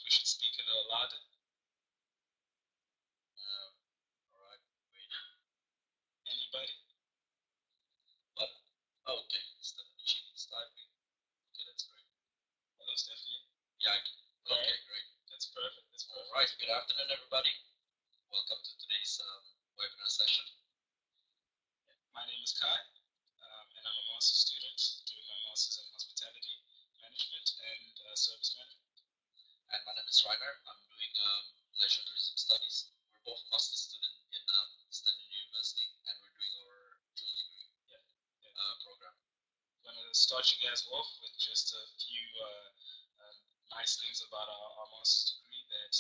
we should speak a little louder. Alright, wait. Anybody? What? Oh, okay, it's the machine is typing. Okay, that's great. Hello, Stephanie. Yeah, okay, great. That's perfect. That's perfect. Alright, good afternoon, everybody. Welcome to today's webinar session. My name is Kai, and I'm a master's student doing my master's in hospitality management and service management. And my name is Rainer. I'm doing leisure tourism studies. We're both master's students in Stenden University, and we're doing our dual degree program. I'm going to start you guys off with just a few nice things about our master's degree that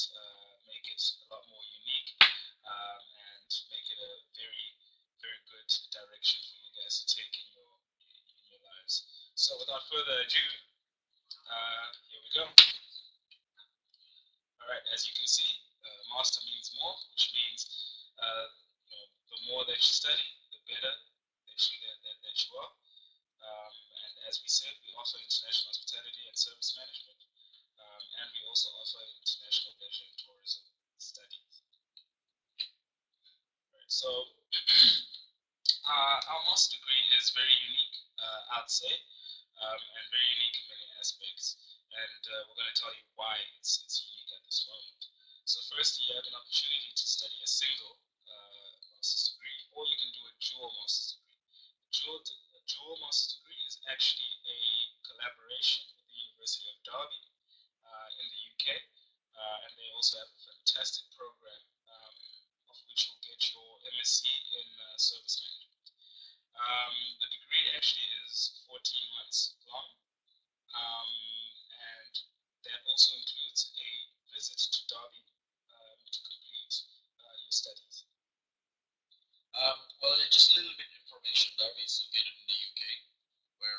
make it a lot more unique and make it a very, very good direction for you guys to take in your lives. So without further ado, here we go. All right, as you can see, master means more, which means the more that you study, the better that you are. And as we said, we offer international hospitality and service management, and we also offer international leisure and tourism studies. Right, so our master degree is very unique, I'd say, and very unique in many aspects. And we're going to tell you why it's unique at this moment. So first, you have an opportunity to study a single master's degree, or you can do a dual master's degree. A dual master's degree is actually a collaboration with the University of Derby in the UK, and they also have a fantastic program of which you'll get your MSc in service management. The degree actually is 14 months long, and that also includes a visit to Derby to complete your studies. Well, just a little bit of information. Derby is located in the UK, where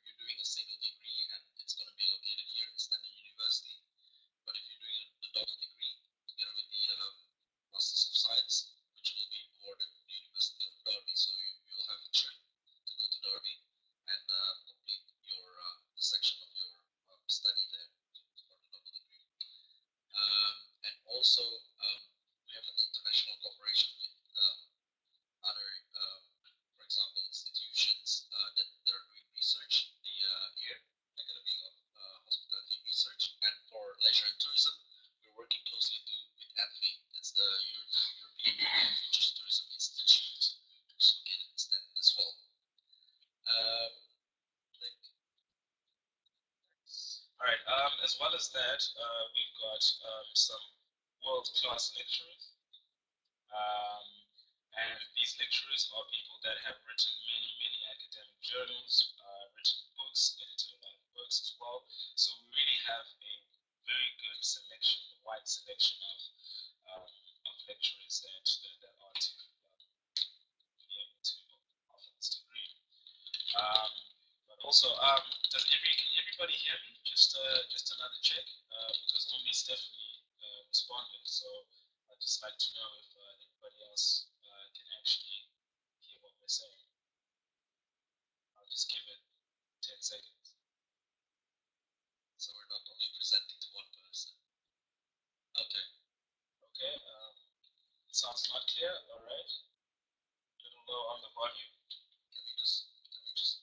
you're doing a single degree, and it's going to be located here at Stenden University. But if you're doing a double degree together with the Masters of Science, which will be awarded at the University of Derby, so you'll have a trip to go to Derby and complete your the section of your study there for the double degree. And also, we have an international cooperation with other, for example, institutions that are doing research here, Academy of Hospitality Research. And for leisure and tourism, we're working closely with AFI. It's the European Futures Tourism Institute, who's located in Stenden as well. All right. As well as that, we've got some world-class lecturers, and these lecturers are people that have written many, many academic journals, written books, edited a lot of books as well. So we really have a very good selection, a wide selection of lecturers that are to be able to offer this degree. But also, can everybody hear me? Just another check, because only Stephanie responded. So I'd just like to know if anybody else can actually hear what we're saying. I'll just give it 10 seconds. So we're not only presenting to one person. Okay. Okay. Sounds not clear. All right. A little low on the volume. Can we just increase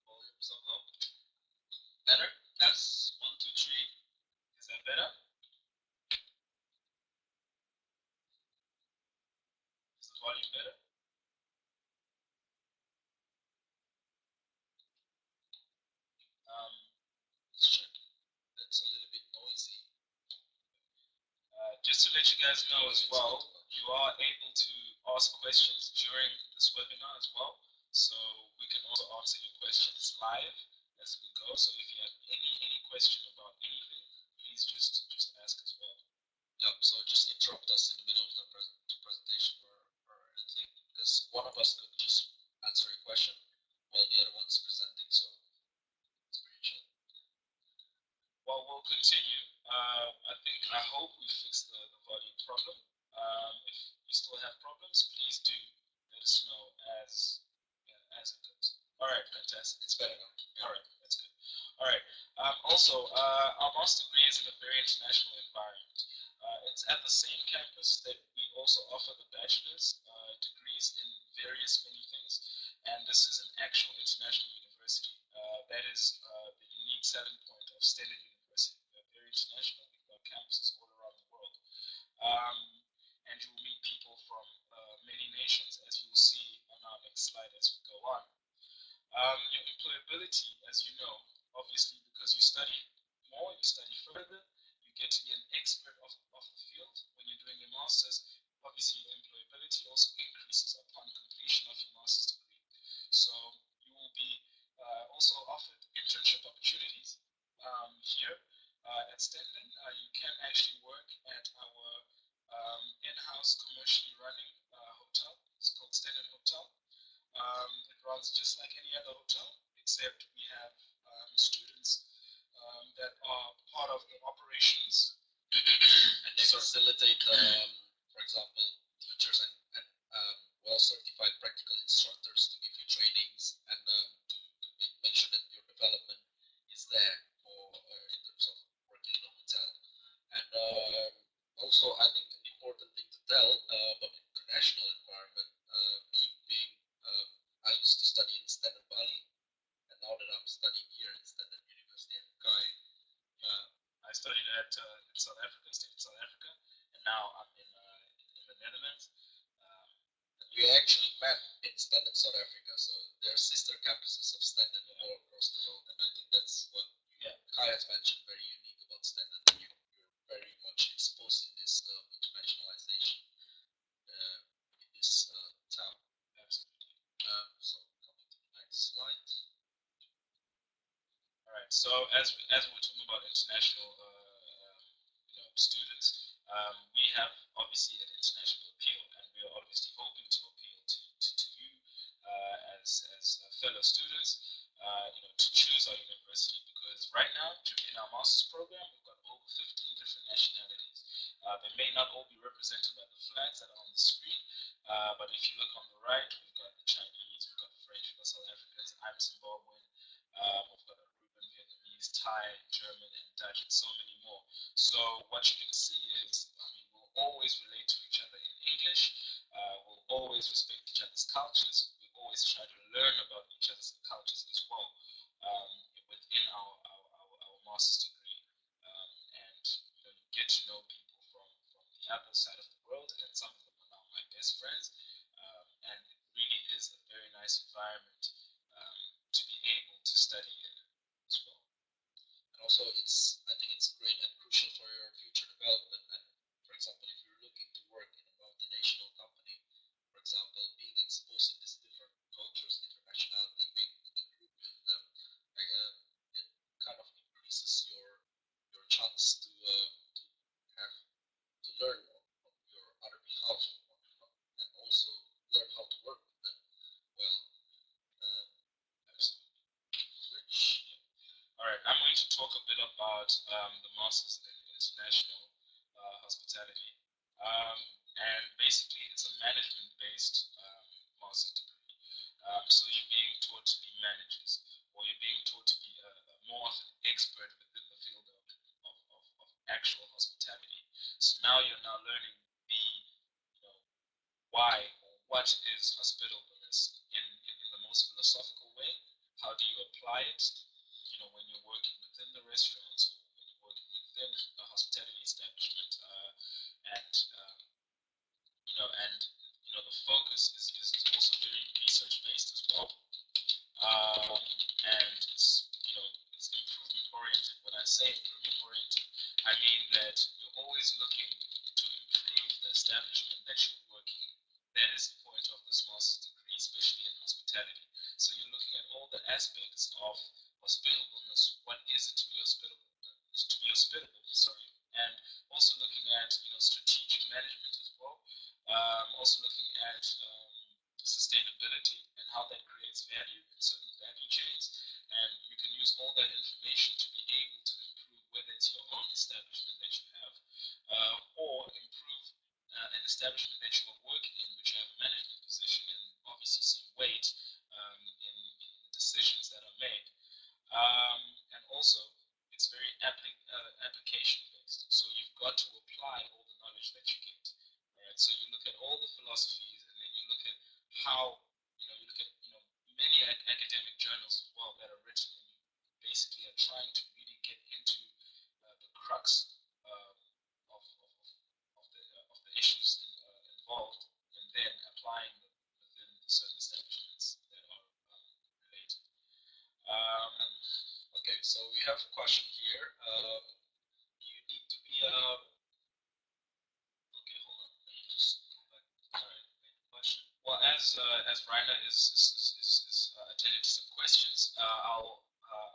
volume somehow? Better? Yes. 1, 2, 3. Is that better? Is the volume better? Let's check. That's a little bit noisy. Just to let you guys know as well, you are able to ask questions during this webinar as well. So we can also answer your questions live as we go. So if you have any question about anything, please just ask as well. Yeah, so just interrupt us in the middle of the presentation or anything, because one of us could just answer a question while the other one's presenting, so it's pretty chill. Well, we'll continue. I hope we fixed the volume problem. If you still have problems, please do let us know as it goes. All right, fantastic. It's better now. All right, that's good. All right. Our master degree is in a very international environment. It's at the same campus that we also offer the bachelor's degrees in various many things, and this is an actual international university. That is the unique selling point of Stenden University. We're very international. We've got campuses all around the world, um, and you will meet people from many nations, as you will see on our next slide as we go on. Your employability, as you know, obviously because you study more, you study further, you get to be an expert of the field when you're doing your master's. Obviously, your employability also increases upon completion of your master's degree. So you will be also offered internship opportunities here at Stenden. You can actually work at our in-house commercially running hotel. It's called Stenden Hotel. It runs just like any other hotel, except we have students that are part of the operations. And they facilitate, for example, teachers and well-certified practical instructors to give you trainings and to make sure that your development is there for in terms of working in a hotel. And also, I think an important thing to tell about the international environment, me being, I used to study in Stenden Bali, and now that I'm studying here in Stenden University in Kai, I studied in South Africa, stayed in South Africa, and now I'm in the Netherlands. we actually met in Stenden, South Africa, so there are sister campuses of Stenden all across the world, and I think that's what Kai has mentioned very unique about Stenden. You're very much exposed in this internationalization in this town. Absolutely. So coming to the next slide. All right. So as we're talking about international, students, we have obviously an international appeal, and we are obviously hoping to appeal to you as fellow students, to choose our university because right now in our master's program we've got over 15 different nationalities. They may not all be represented by the flags that are on the screen, but if you look on the right, we've got the Chinese, we've got the French, we've got South Africans, I'm Zimbabwean, we've got Aruban, Vietnamese, Thai, German, and Dutch, and so many more. So what you can see is, we'll always relate to each other in English. We'll always respect each other's cultures. We always try to learn about each other's cultures as well within our master's degree. And you get to know people from the other side of the world, and some of them are now my best friends. And it really is a very nice environment to be able to study in as well. And also, I think it's great and crucial for your future development. And for example, if you're looking to work in a multinational company, for example, being exposed to these different cultures, internationality, being in a group with them, it kind of increases your chance to have to learn on your other behalf, and also learn how to work with them well. Which All right, I'm going to talk a bit about the Masters in International Hospitality. And basically, it's a management-based master's degree. So you're being taught to be managers, or you're being taught to be more of an expert within the field of actual hospitality. So now you're now learning the, why or what is hospitableness in the most philosophical way. How do you apply it? When you're working within the restaurants, or when you're working within a hospitality establishment, and the focus is also very research based as well, and it's improvement oriented. When I say improvement oriented, I mean that you're always looking to improve the establishment that you're working in. That is the point of this master's degree, especially in hospitality. So you're looking at all the aspects of hospitableness. What is it to be hospitable? Sorry, and also looking at strategic management as well. Also looking at sustainability and how that creates value in certain value chains. And you can use all that information to be able to improve whether it's your own establishment that you have, or improve an establishment that you are working in, which you have a management position and obviously some weight in the decisions that are made. And also, knowledge that you get. All right, so you look at all the philosophies, and then you look at how you look at many academic journals as well that are written, and you basically are trying to really get into the crux of the issues involved, and then applying them within certain establishments that are related. Um, Okay, so we have a question here. You need to be okay, hold on. Let me just go back. all right, question. Well, as Rainer is attending to some questions, I'll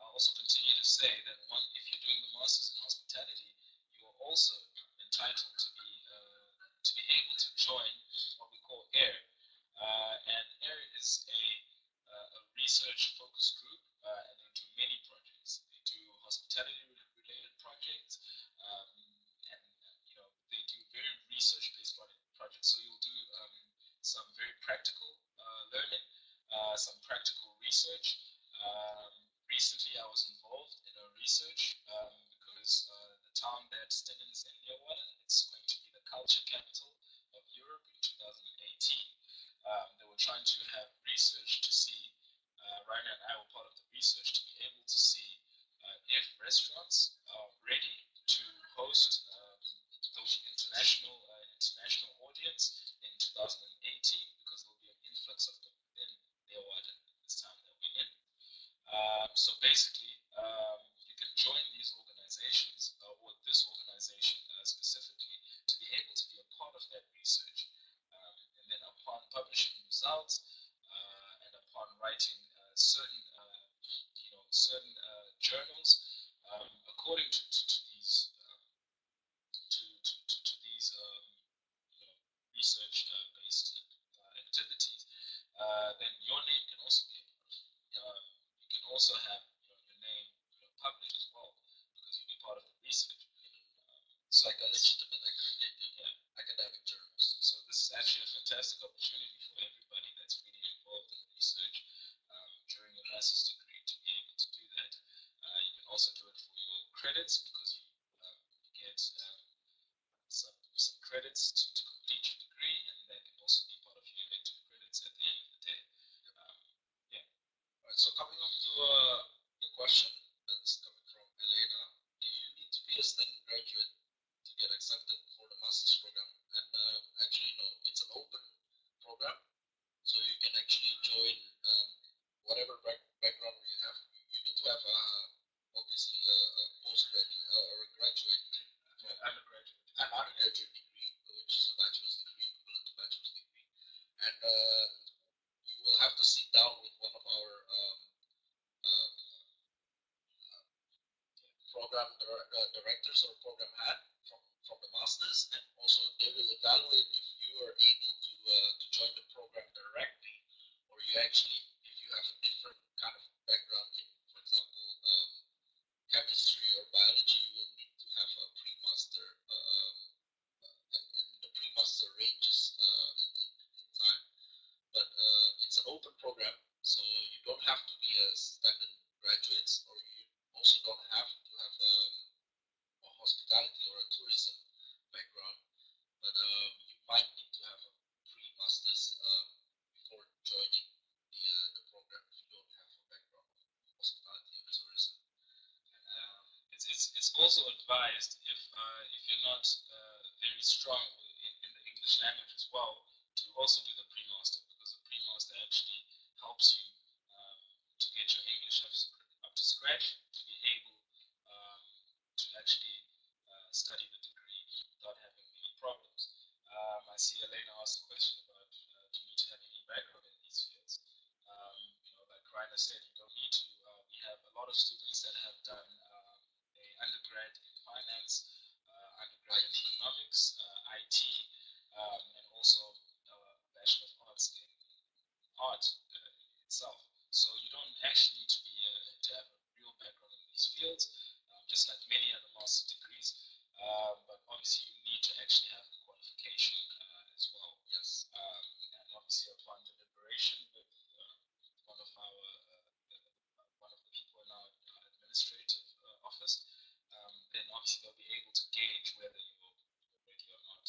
also continue to say that if you're doing the masters in hospitality, you are also entitled to be able to join what we call AIR, and AIR is a research focused group, and they do many projects. They do hospitality related projects, and they do very research based projects. So you'll do some very practical learning, some practical research. Recently, I was involved in a research because the town that Stenden is in Leeuwarden, it's going to be the culture capital of Europe in 2018. They were trying to have research to see, Rainer and I were part of the research to be able to see if restaurants are ready to host those international audience in 2018, because there will be an influx of them within Leeuwarden this time that we're in. So basically, you can join these organizations, or this organization specifically, to be able to be a part of that research. And then upon publishing results, and upon writing certain journals, according to these to these research based activities, then your name can also be you can also have your name published as well, because you'll be part of the research. It's like a legitimate academic journals. So this is actually a fantastic opportunity for everybody that's really involved in research during your master's degree to be able to do that. You can also do it for your credits, because you get some credits to complete your degree, and that can also be part of your elective credits at the end of the day. Yeah. All right, so coming up to the question that's coming from Elena, do you need to be a Stenden graduate to get accepted for the master's program? And actually, no, it's an open program, so you can actually join whatever background you have. You need to have obviously a postgraduate or a graduate, an undergraduate degree, which is a bachelor's degree, equivalent to bachelor's degree, and you will have to sit down with one of our program directors or program head from the masters, and also they will evaluate if you are able to join the program directly, or you actually, if you have a different kind of background in, for example, chemistry or biology, you will need to have a pre-master, and the pre-master ranges in time. But it's an open program, so you don't have to be a Stenden graduate, or you also don't have to have a hospitality or a tourism background, but you might need to have a pre-master's before joining the program if you don't have a background in hospitality or tourism. It's also advised, if you're not very strong in the English language as well, to also do the pre-master, because the pre-master actually helps you to get your English up to scratch, to be able to actually study the degree without having any problems. I see Elena asked a question about do you need to have any background in these fields. Like Rainer said, you don't need to. We have a lot of students that have done a undergrad in finance, undergrad in economics, IT, and also Bachelor of Arts in art itself. So you don't actually need to be to have a real background in these fields, just like many other master's degrees. But obviously, you need to actually have the qualification as well. Yes. And obviously, upon deliberation with one of one of the people in our administrative office, then obviously they'll be able to gauge whether you're ready or not.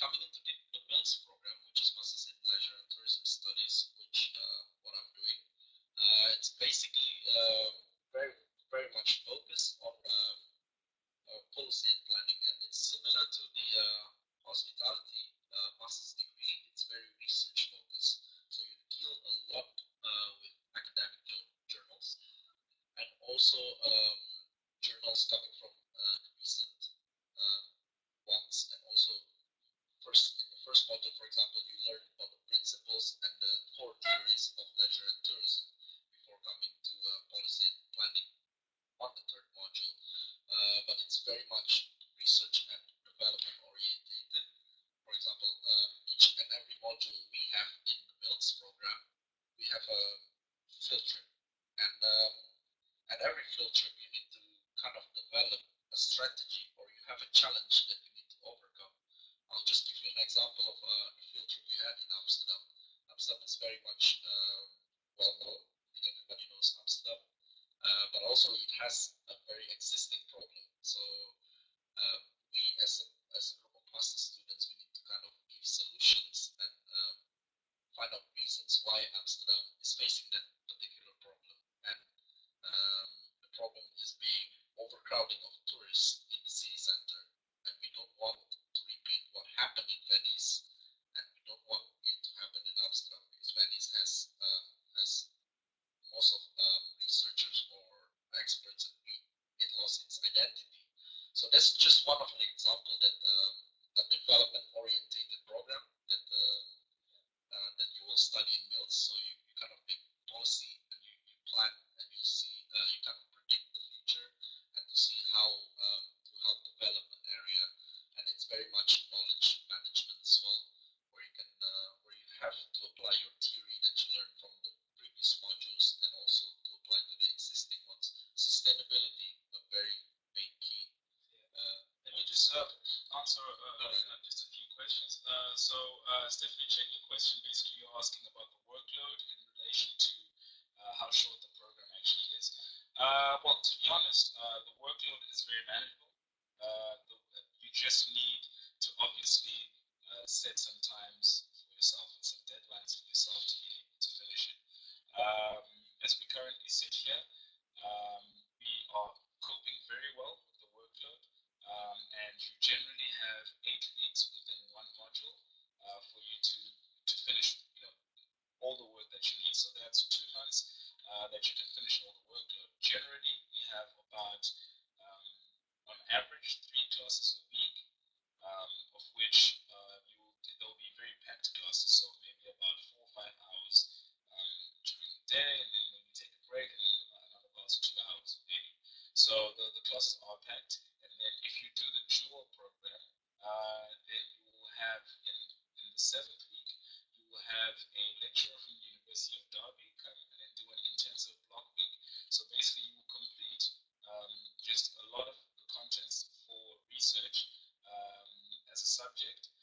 coming into the MILS program, which is Masters in Leisure and Tourism Studies, which what I'm doing, it's basically very very much focused on policy and planning, and it's similar to the hospitality master's degree. It's very research focused, so you deal a lot with academic journals, and also journals coming from the recent ones, and also in the first module, for example, you learn about the principles and the core theories of leisure and tourism before coming to policy and planning on the third module. But it's very much research and development orientated. For example, each and every module we have in the MILS program, we have a field trip, and every field trip you need to kind of develop a strategy, or you have a challenge that you need to overcome. I'll just give you an example of a field trip we had in Amsterdam. Amsterdam is very much well known. Everybody knows Amsterdam, but also it has a very existing problem. So we, as a group of master students, we need to kind of give solutions and find out reasons why Amsterdam is facing that particular problem. And the problem is being overcrowding of tourists in the city center, and we don't want to repeat what happened in Venice, and we don't want it to happen in Amsterdam, because Venice has most of researchers or experts agree it lost its identity. So that's just one of the examples that a development orientated program that that you will study in MILS. So you kind of make policy, and you plan, and you see you kind of predict the future, and to see how to help develop an area. And it's very much knowledge management as well, where you have to apply your theory that you learned from the previous modules, and also to apply to the existing ones. Sustainability, a very main key. Let me just answer just a few questions. Stephanie, check your question. Basically, you're asking about the workload in relation to how short the program actually is. Well, to be honest, the workload is very manageable. You just need to obviously set some times for yourself and some deadlines for yourself to be able to finish it. As we currently sit here, we are coping very well with the workload, and you generally have 8 weeks within one module for you to finish, all the work that you need. So that's 2 months that you can finish all the workload. Generally, we have about, on average, 3 classes a week, of which they'll be very packed classes. So maybe about 4 or 5 hours during the day, and then maybe take a break, and then another about 2 hours maybe. So the classes are packed. And then if you do the dual program, then you will have in the 7th week, you will have a lecturer from the University of Derby come and do an intensive block week. So basically, you will complete just a lot of the contents for research as a subject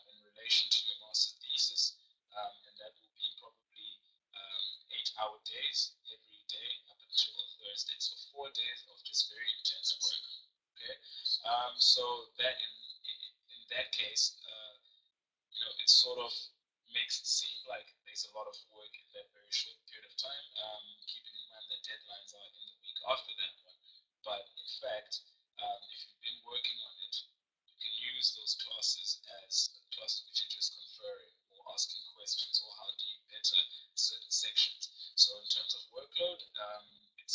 in relation to your master's thesis, and that will be probably 8-hour days every day up until Thursday. So 4 days of just very intense work. Okay, so that in that case, it sort of makes it seem like there's a lot of work in that very short period of time, keeping in mind that deadlines are in the week after that one. But in fact, if you've been working on it, you can use those classes as classes which are just conferring or asking questions, or how do you better certain sections. So in terms of workload, it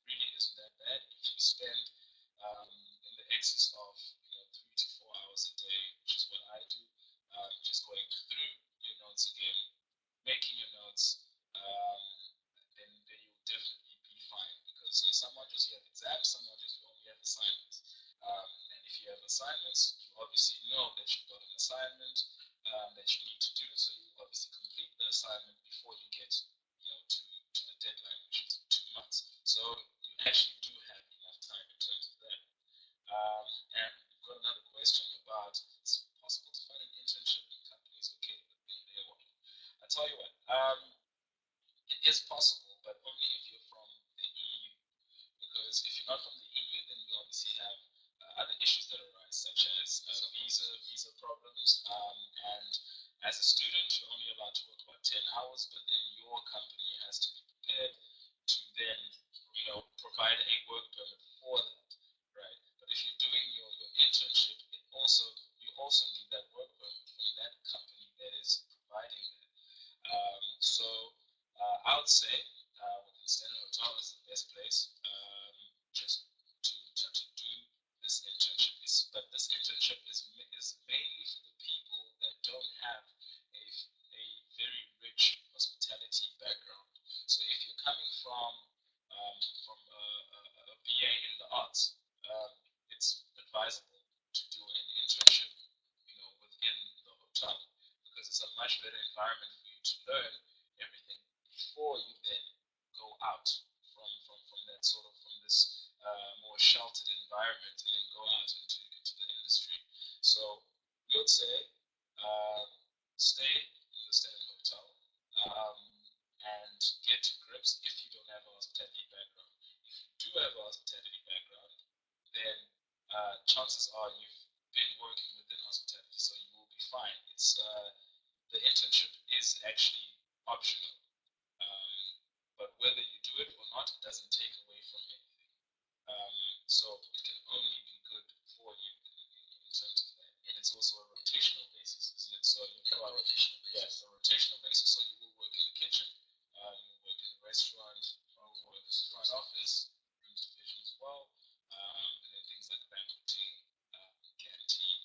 really isn't that bad. If you spend in the excess of 3 to 4 hours a day, which is what I do, just going through your notes again, making your notes, then you'll definitely be fine. Because some modules you have exams, some modules you only have assignments. And if you have assignments, you obviously know that you've got an assignment that you need to do, so you obviously complete the assignment before you get to the deadline, which is 2 months. So you actually do have enough time in terms of that. And we've got another question about, it's possible to find an internship in companies located within their one. I tell you what, it is possible, but only if you're from the EU. Because if you're not from the EU, then we obviously have other issues that arise, such as visa problems. firms, and as a student, you're only allowed to work about 10 hours, but then your company has to be prepared to then, provide a work permit for that, right? But if you're doing your internship, you also need that work permit from that company that is providing that. So I would say within Stenden Hotel is the best place just to do this internship. But this internship is mainly for the people that don't have a very rich hospitality background. So if you're coming from a BA in the arts, it's advisable to do an internship, within the hotel because it's a much better environment for you to learn everything before you then go out from that sort of from this more sheltered environment and then go out into the industry. So we would say uh, stay in the Stenden Hotel um, and get to grips if you don't have a hospitality background. If you do have a hospitality background, then chances are you've been working within hospitality, so you will be fine. The internship is actually optional, um, but whether you do it or not, it doesn't take away from anything. So it can only be good for you in terms of that. And it's also a rotational basis, isn't it? So you go out, rotational basis. Yes, a rotational basis. So you will work in the kitchen, you will work in the restaurant, you will work in the front office, room division as well, and then things like banqueting, canteen,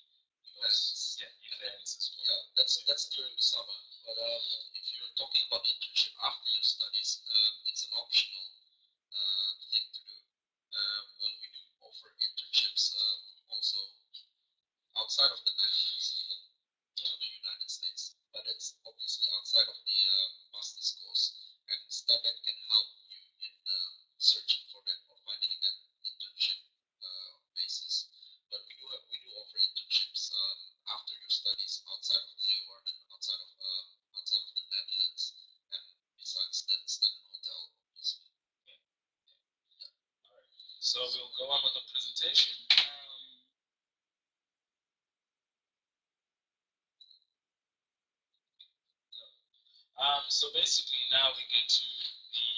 events, yeah, events as well. Yeah, that's during the summer. But if you're talking about internship after your studies, it's an optional thing to do. Well, we do offer internships also outside of the Netherlands, even to the United States, but it's obviously outside of the master's course, and Stenden can help you in searching for that or finding that internship basis. But we do offer internships after your studies outside of Leeuwarden, outside of the Netherlands, and besides that, Stenden Hotel, obviously. Yeah. All right. So we'll go on with the presentation. So basically now we get to the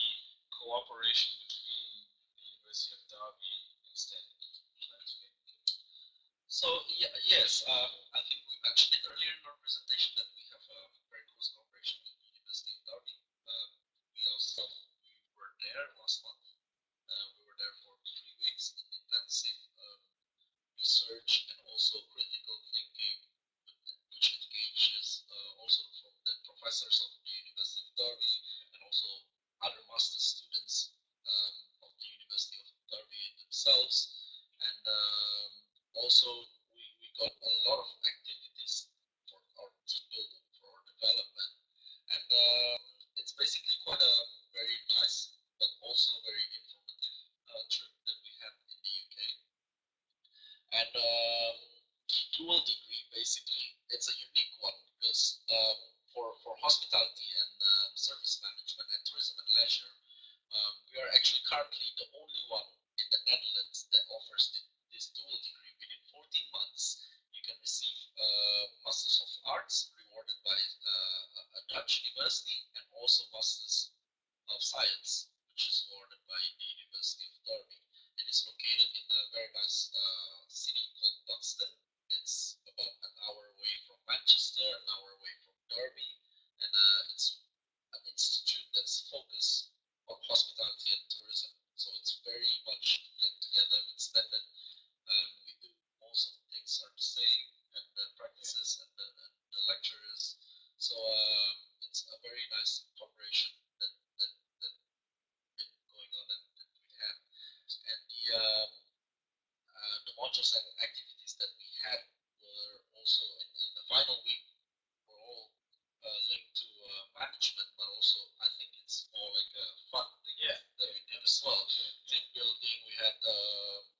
cooperation between the University of Derby and Stenden. So yes, I think we mentioned it earlier in our presentation that we have a very close cooperation with the University of Derby. We were there last month. We were there for 3 weeks in intensive research and also critical thinking, which engages also from the professors of the University of Derby and also other master students of the University of Derby themselves. And also we got a lot of activities for our team building, for our development. And it's basically quite a very nice but also very informative trip that we had in the UK. And dual degree, basically, it's a unique one because for hospitality and service management and tourism and leisure, we are actually currently the only one in the Netherlands that offers this dual degree. Within 14 months, you can receive Masters of Arts rewarded by a Dutch university and also Masters of Science, which is awarded by the University of Derby. It is located in a very nice city called Stenden. It's about an hour away from Manchester, an hour away from Derby, and it's an institute that's focused on hospitality and tourism. So it's very much linked together with Stenden. We do most of the things are the same, and the practices and the lecturers. So it's a very nice cooperation that been going on and that we have. And the modules and activities that we had were also in the final week were all linked to management, but also I think it's more like a fun thing that we did as well. Team building, we had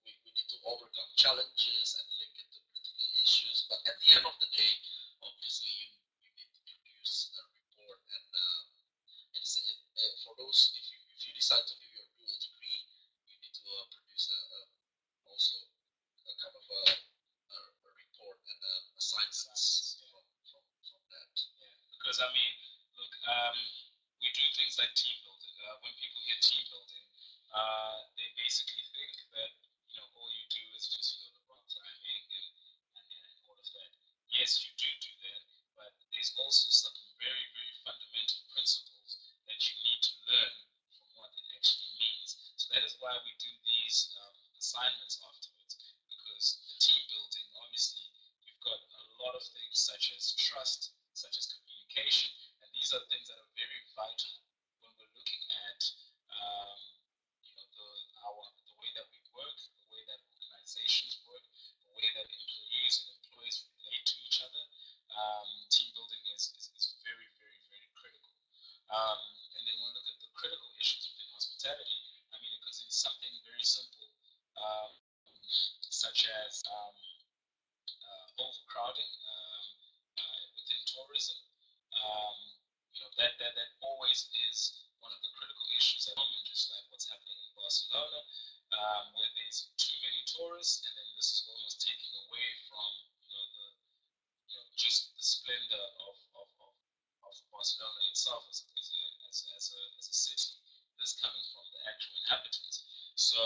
we need to overcome challenges and link it to critical issues. But at the end of the day, obviously you need to produce Because I mean, look, we do things like team building. When people hear team building, they basically think that all you do is just the rock climbing and all of that. Yes, you do that, but there's also some very very fundamental principles that you need to learn from what it actually means. So that is why we do these assignments afterwards, because the team building, obviously, you've got a lot of things such as trust, such as communication, and these are things that are very vital when we're looking at the way that we work, the way that organizations work, the way that employees and employees relate to each other. Team building is very, very, very critical. And then when we look at the critical issues within hospitality, I mean, because it's something very simple, such as overcrowding within tourism. Um, that always is one of the critical issues at the moment, just like what's happening in Barcelona, where there's too many tourists, and then this is almost taking away from the just the splendor of Barcelona itself as a city. This coming from the actual inhabitants. So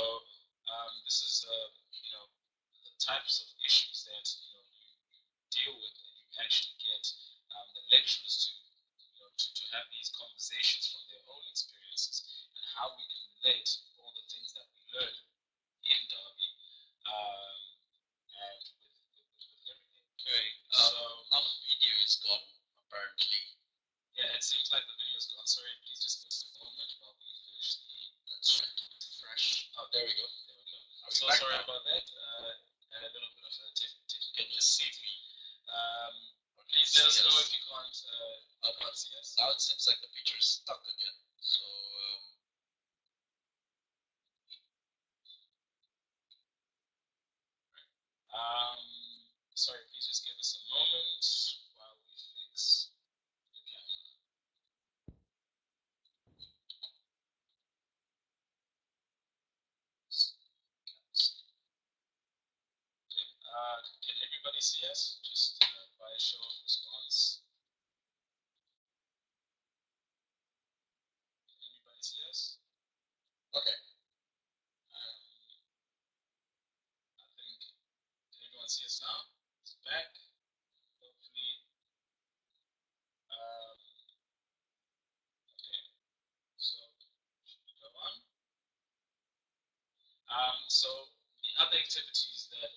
this is the types of issues that you deal with, and you actually get the lecturers to have these conversations from their own experiences and how we can relate all the things that we learn in Derby and with everything. Okay. So now the video is gone, apparently. Yeah, it seems like the video's gone. Sorry, please just give us a moment while we finish the. Let's try to refresh. Oh, there we go. There we go. I'm so sorry about that. And a little bit of a technical difficulty. Please let us know if you can't see us. Now it seems like the picture is stuck again. So sorry, please just give us a moment while we fix the camera. Can everybody see us? Just by a show of response. Can anybody see us? okay. I think, can everyone see us now? It's back. Hopefully. Okay. So, should we go on? So, the other activities that.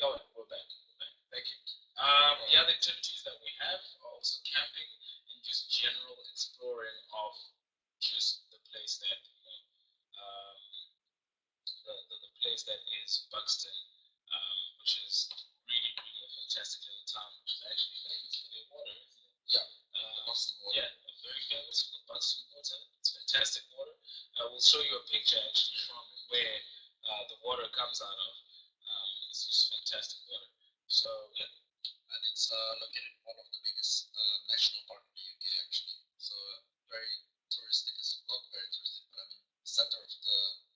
Oh, we're back. We're back. Thank you. The other activities that we have are also camping and just general exploring of just the place that the place that is Buxton, which is really really a fantastic little town, which is actually famous for their water, isn't it? Yeah. Buxton water. Yeah, very famous for the Buxton water. It's fantastic water. I will show you a picture actually from where the water comes out of. It's just fantastic water. So yeah. And it's located in one of the biggest national park in the UK actually. So very touristic as well, very touristic, but I mean center of the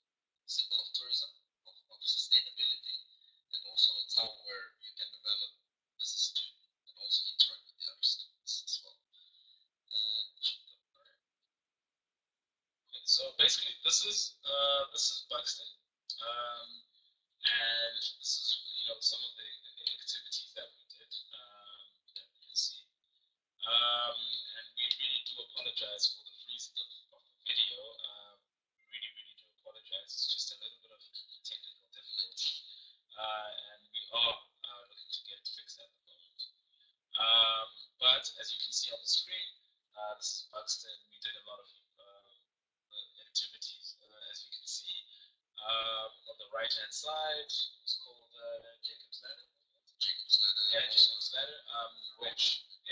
symbol of tourism, of sustainability, and also a town where you can develop as a student and also interact with the other students as well. So basically, this is Buxton, and this is some of the activities that we did that we can see. And we really do apologize for the freezing of the video. We really, really do apologize. It's just a little bit of technical difficulty, and we are looking to get it fixed at the moment. But as you can see on the screen, this is Buxton. We did a lot of activities, as you can see. On the right-hand side, it's called Jacob's Ladder. Jacob's Ladder. Yeah, Jacob's Ladder.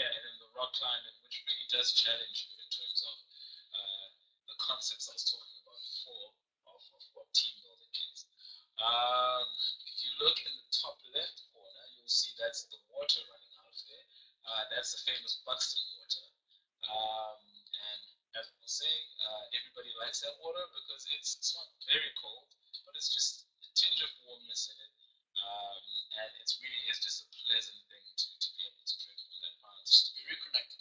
And then the rock climbing, which really does challenge you in terms of the concepts I was talking about before of what team building is. If you look in the top left corner, you'll see that's the water running out of there. That's the famous Buxton water. And as I was saying, everybody likes that water because it's not very cold, but it's just a tinge of warmness in it. And it's just a pleasant thing to be able to drink from that fountain. Just to be reconnected.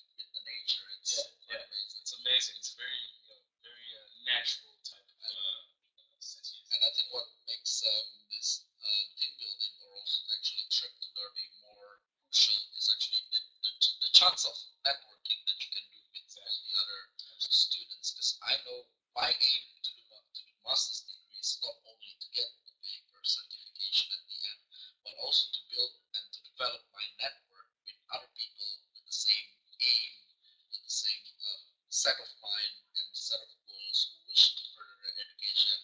chance of networking that you can do with all the other students. Because I know my aim to do master's degree is not only to get the paper certification at the end, but also to build and to develop my network with other people with the same aim, with the same set of mind and set of goals who wish to further their education,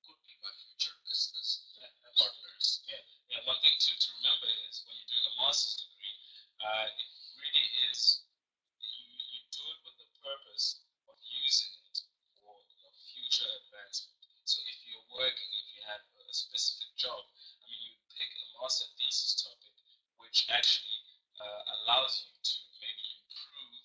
could be my future business partners. Yeah. One thing to remember is when you're doing a master's degree, it really is you do it with the purpose of using it for your future advancement. So if you're working, if you have a specific job, I mean, you pick a master thesis topic which actually allows you to maybe improve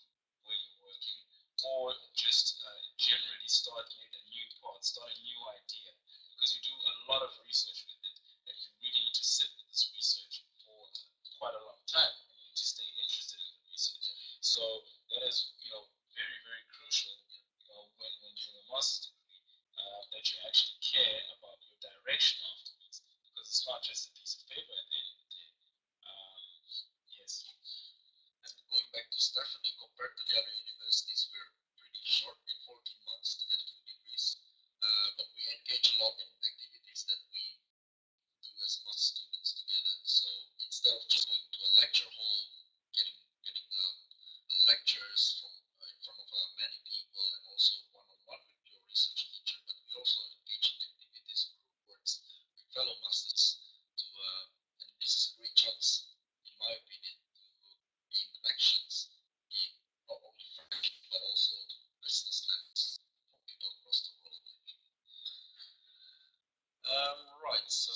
where you're working, or just generally start maybe a new part, start a new idea, because you do a lot of research with it, and you really need to sit with this research for quite a long time. You need to stay interested in the research. So that is, very, very crucial, when doing a master's degree, that you actually care about your direction afterwards, because it's not just a piece of paper at the end of the day. Yes. And going back to Stephanie, compared to the other universities, we're pretty short in 14 months to get 2 degrees. But we engage a lot in activities that we do as master students together. So instead of just going to a lecture hall, getting lectures from in front of many people, and also one-on-one with your research teacher, but we also engage in activities, group works with fellow masters to, and this is a great chance, in my opinion, to be in connections, be not only friendship, but also business networks from people across the world. Right, so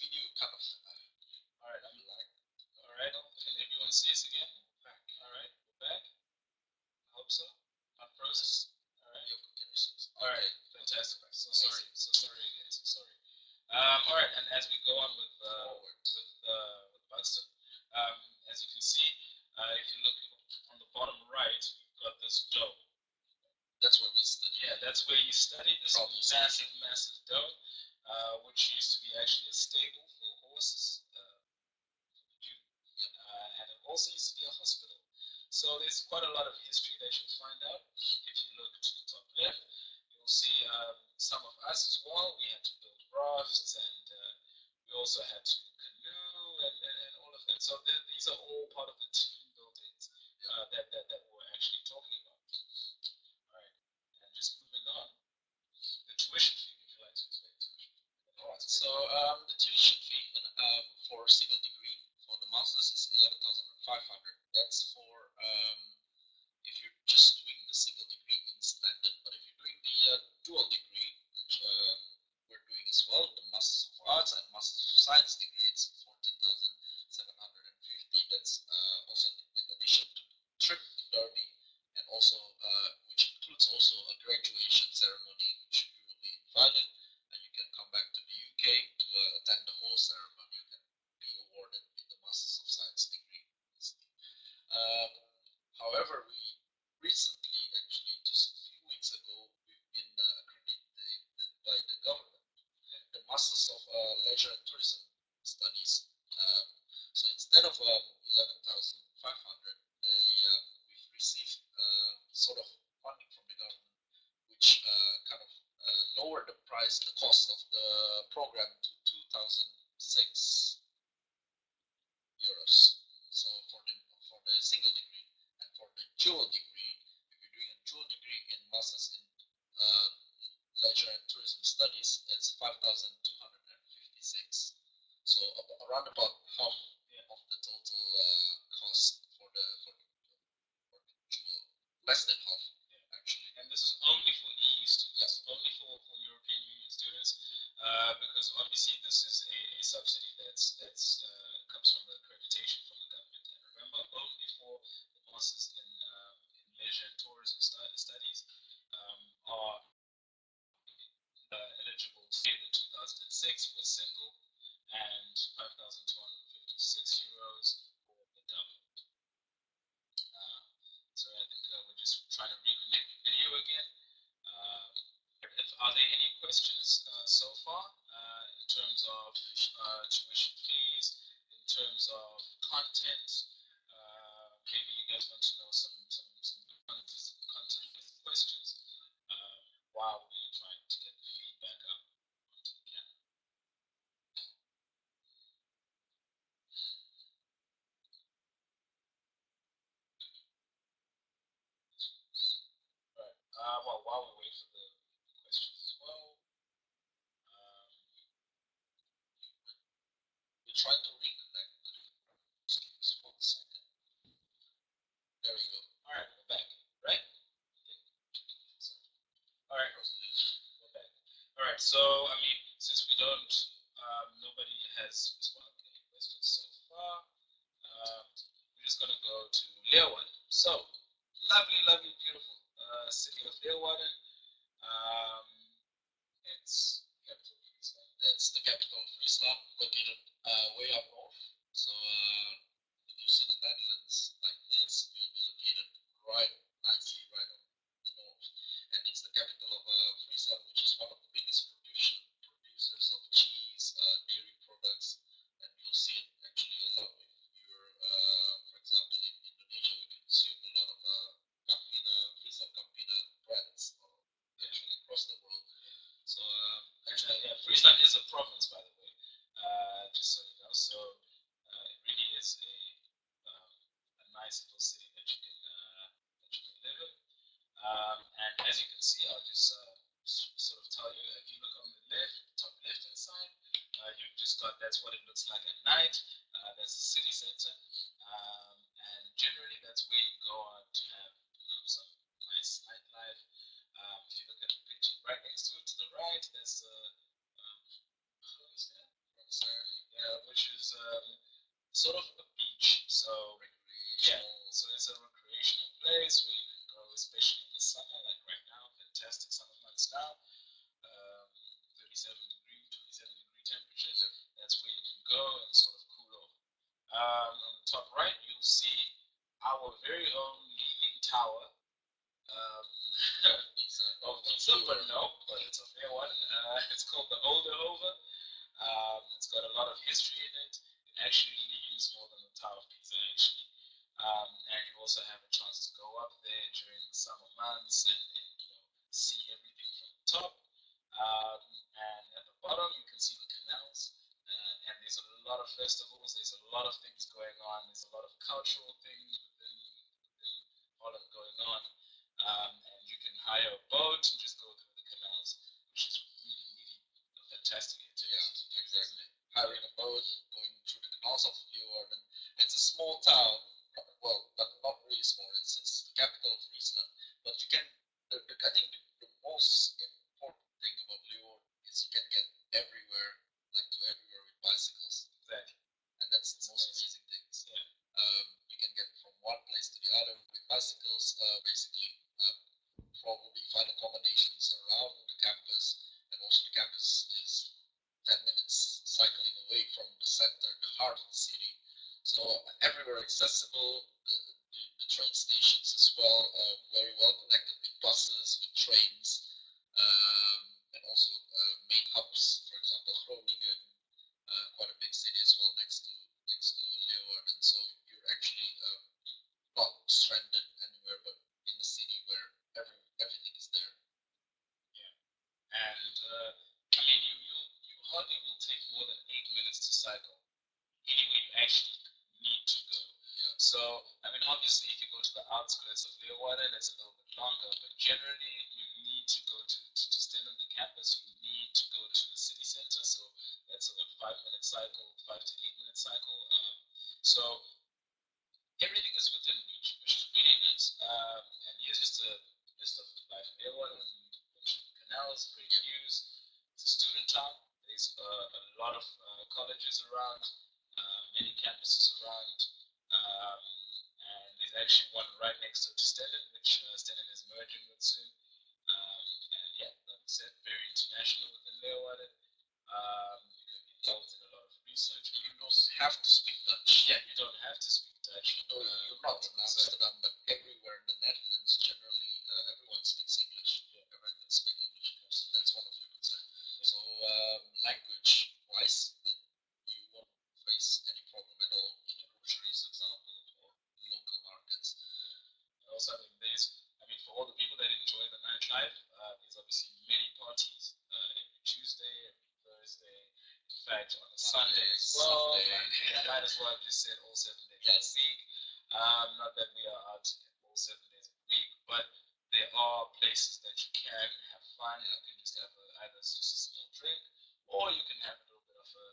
video kind of All right, like all right. Can everyone see us again? back. All right, we're back. I hope so. Unfrozen. All right. Yoko, can you see us? All right, fantastic. So sorry again. So sorry. All right, and as we go on with Buxton, as you can see, if you look on the bottom right, you've got this dome. That's where we study. Yeah, that's where you study this massive dome, which used to be actually a stable for horses, and it also used to be a hospital. So there's quite a lot of history that you'll find out. If you look to the top left, you'll see some of us as well. We had to build rafts, and we also had to canoe and all of that. So these are all part of the team buildings that we're actually talking about. All right, and just moving on, the tuition fee, would you like to explain tuition? Alright, so the tuition fee for a single degree for the masters is 11,500. That's for if you're just doing the single degree in Stenden, but if you're doing the dual degree, which we're doing as well, the Masters of Arts and Masters of Science degree, it's 14,750. That's also in addition to the trip to Derby, and also which includes also a graduation ceremony, which you will be invited, and you can come back to the UK to attend the whole ceremony and be awarded with the Masters of Science degree. However, we recently, actually just a few weeks ago, we've been accredited by the government, the Masters of Leisure and Tourism Studies. So instead of 11,500, we've received sort of funding from the government, which kind of lowered the price, the cost of the program to 2,006 euros. So for the single degree, and for the dual degree, if you're doing a dual degree in Masters in Leisure and Tourism Studies, it's 5,256. So around about half of the total cost for the dual, less than half actually. And this is only for EU students, only for European Union students, because obviously this is a subsidy that's comes from the accreditation from the government. And remember, only for the masters in leisure and tourism studies are eligible to get the 2006 for single and 5,256 euros for the double. So I think we're just trying There we go. Alright, we're back, right? Alright, we're back. Alright, so, I mean, since we don't, nobody has responded any questions so far, we're just gonna go to Leeuwarden. So, lovely, lovely, beautiful city of Leeuwarden. Um, it's capital Friesland. It's the capital of Friesland, located way up north. So if you see the Netherlands like this, you'll be located right nicely right on the north. And it's the capital of Friesland, which is one of the biggest producers of cheese, dairy products, and you'll see it actually a lot if you're, for example, in Indonesia, we consume a lot of Campina, Friesland Campina brands, actually across the world. So Actually, yeah, Friesland is a province, by the way, just so you know. So it really is a nice little city that you can live in. And as you can see, I'll just sort of tell you. If you look on the top left hand side, you've just got that's what it looks like at night. That's the city center, and generally that's where you go on to have some nice nightlife. If you look at the picture right next to it, to the right, there's yeah, which is sort of a beach. So yeah, so it's a recreational place where you can go, especially in the summer, like right now, fantastic summer months now, 37 degree, 27-degree temperatures. That's where you can go and sort of cool off. On the top right, you'll see our very own leaning tower. Of Pisa, but no, but it's a fair one. It's called the Olderhoven. It's got a lot of history in it. It actually leans more than the Tower of Pisa, actually. And you also have a chance to go up there during the summer months and see everything from the top. And at the bottom, you can see the canals. And there's a lot of festivals. There's a lot of things going on. There's a lot of cultural things within Holland going on. And you can hire a boat and just go through the canals, which is really, really fantastic experience. Yeah, exactly. Hiring a boat, going through the canals of Leeuwarden. It's a small town, well, but not really small. It's the capital of Friesland. But you can, I think the most important thing about Leeuwarden is you can get everywhere, like to everywhere with bicycles. Exactly. And that's the most amazing thing. Yeah. You can get from one place to the other with bicycles, basically. Probably find accommodations around the campus, and also the campus is 10 minutes cycling away from the center, the heart of the city. So everywhere accessible, the train stations as well, very well connected with buses, with trains, and also main hubs, for example, Groningen, quite a big city as well next to Leeuwarden. So you're actually not stranded anywhere, but in a city where everything is there. Yeah. And I mean, you hardly will take more than 8 minutes to cycle anywhere you actually need to go. Yeah. So I mean, obviously, if you go to the outskirts of Leeuwarden, it's a little bit longer. But generally, you need to go to Stenden, the campus. You need to go to the city center. So that's a 5-minute cycle, 5 to 8 minute cycle. So everything is within reach, which is really neat. And here's just a list of life in Leeuwarden. Canals, great views. It's a student town. There's a lot of colleges around, many campuses around, and there's actually one right next to Stenden, which Stenden is merging with soon. And yeah, like I said, very international within Leeuwarden. You can be involved in a lot of research. You don't have to speak Dutch. Yeah, you don't have to speak Dutch. Even though you're not in Amsterdam, but everywhere in the Netherlands, generally everyone speaks English. Everyone can speak English. That's one of your concerns. So language-wise, you won't face any problem at all in groceries, for example, or local markets. Also, I mean, for all the people that enjoy the nightlife, there's obviously many parties every Tuesday, every Thursday. In fact, on a Sunday as well. I might as well have just said all 7 days of the week. Not that we are out all 7 days of the week, but there are places that you can have fun. You can just have either just a small drink, or you can have a little bit of a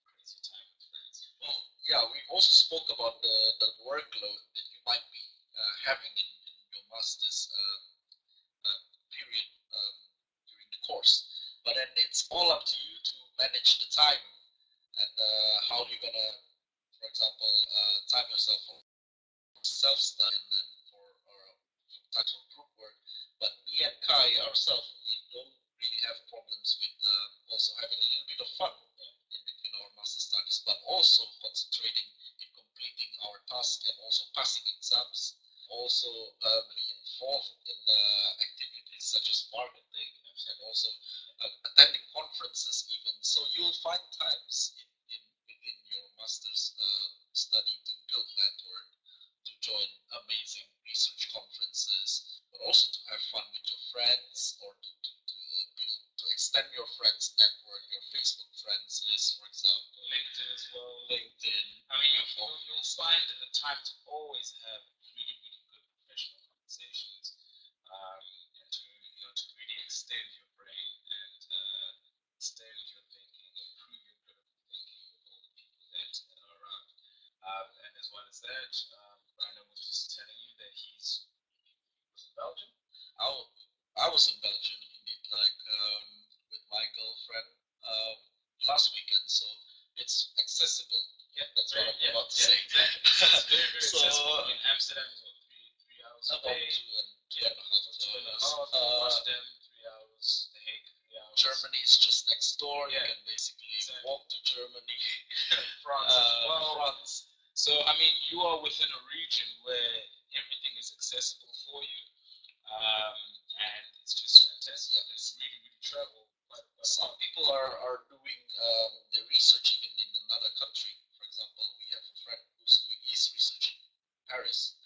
crazy time with friends. Well, yeah, we also spoke about the workload that you might be self-study and for our types of group work. But me and Kai ourselves, we don't really have problems with also having a little bit of fun in between our master studies, but also concentrating in completing our task and also passing exams, also being involved in activities such as marketing and also attending conferences even. So you'll find times in within your master's study to build network, to join amazing research conferences, but also to have fun with your friends or to extend your friends' network, your Facebook friends list, for example. LinkedIn as well. LinkedIn. I mean, you'll find the time to always have really, really good professional conversations, and to really extend your brain and extend your thinking, improve your critical thinking with all the people that are around. And as well as that, Rainer was just telling you that he was in Belgium. I was in Belgium indeed, like with my girlfriend last weekend, so it's accessible. Yeah, that's what I'm about to say. Exactly. It's very, very so, accessible. In Amsterdam is what, three hours about away. 2.5 hours. Rotterdam, 3 hours. The Hague, 3 hours. Germany is just next door. Yeah. You can basically walk to Germany. France as well. France. So I mean, you are within a region where everything is accessible for you, and it's just fantastic. Yeah. It's really, really travel. Some people are doing the research even in another country. For example, we have a friend who's doing his research in Paris,